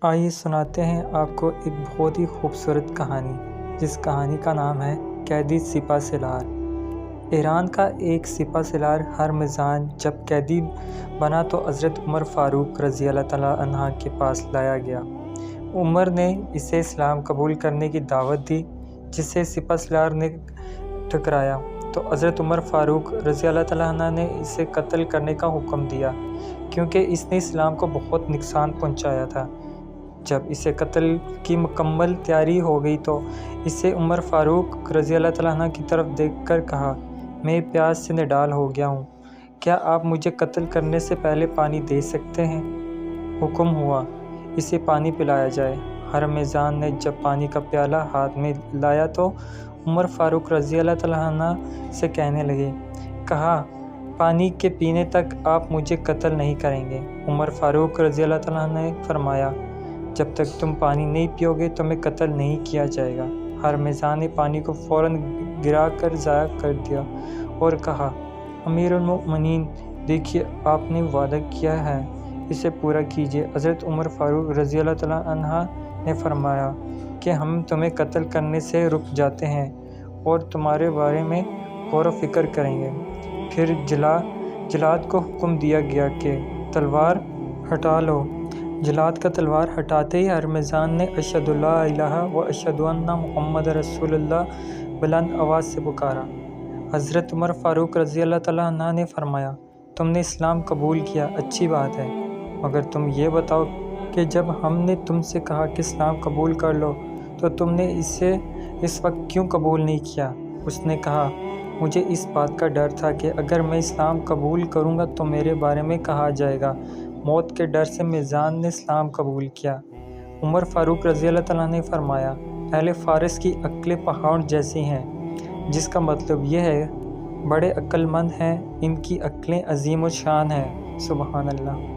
آئیے سناتے ہیں آپ کو ایک بہت ہی خوبصورت کہانی، جس کہانی کا نام ہے قیدی سپہ سالار۔ ایران کا ایک سپہ سالار ہرمزان جب قیدی بنا تو حضرت عمر فاروق رضی اللہ تعالیٰ عنہ کے پاس لایا گیا۔ عمر نے اسے اسلام قبول کرنے کی دعوت دی، جسے سپہ سالار نے ٹھکرایا تو حضرت عمر فاروق رضی اللہ تعالیٰ عنہ نے اسے قتل کرنے کا حکم دیا، کیونکہ اس نے اسلام کو بہت نقصان پہنچایا تھا۔ جب اسے قتل کی مکمل تیاری ہو گئی تو اسے عمر فاروق رضی اللہ تعالیٰ عنہ کی طرف دیکھ کر کہا، میں پیاس سے نڈال ہو گیا ہوں، کیا آپ مجھے قتل کرنے سے پہلے پانی دے سکتے ہیں؟ حکم ہوا، اسے پانی پلایا جائے۔ ہرمزان نے جب پانی کا پیالہ ہاتھ میں لایا تو عمر فاروق رضی اللہ تعالیٰ عنہ سے کہنے لگے، کہا، پانی کے پینے تک آپ مجھے قتل نہیں کریں گے۔ عمر فاروق رضی اللہ تعالیٰ عنہ نے فرمایا، جب تک تم پانی نہیں پیو گے تمہیں قتل نہیں کیا جائے گا۔ ہرمزان نے پانی کو فوراً گرا کر ضائع کر دیا اور کہا، امیر المؤمنین، دیکھیے آپ نے وعدہ کیا ہے، اسے پورا کیجیے۔ حضرت عمر فاروق رضی اللہ تعالیٰ عنہ نے فرمایا کہ ہم تمہیں قتل کرنے سے رک جاتے ہیں اور تمہارے بارے میں غور و فکر کریں گے۔ پھر جلاد کو حکم دیا گیا کہ تلوار ہٹا لو۔ جلاد کا تلوار ہٹاتے ہی ہرمزان نے اشہد لا الہ و اشہد ان محمد رسول اللہ بلند آواز سے پکارا۔ حضرت عمر فاروق رضی اللہ تعالیٰ عنہ نے فرمایا، تم نے اسلام قبول کیا، اچھی بات ہے، مگر تم یہ بتاؤ کہ جب ہم نے تم سے کہا کہ اسلام قبول کر لو تو تم نے اسے اس وقت کیوں قبول نہیں کیا؟ اس نے کہا، مجھے اس بات کا ڈر تھا کہ اگر میں اسلام قبول کروں گا تو میرے بارے میں کہا جائے گا۔ موت کے ڈر سے میزان نے اسلام قبول کیا۔ عمر فاروق رضی اللہ تعالیٰ نے فرمایا، اہل فارس کی عقلیں پہاڑ جیسی ہیں، جس کا مطلب یہ ہے بڑے عقل مند ہیں، ان کی عقلیں عظیم الشان ہیں۔ سبحان اللہ۔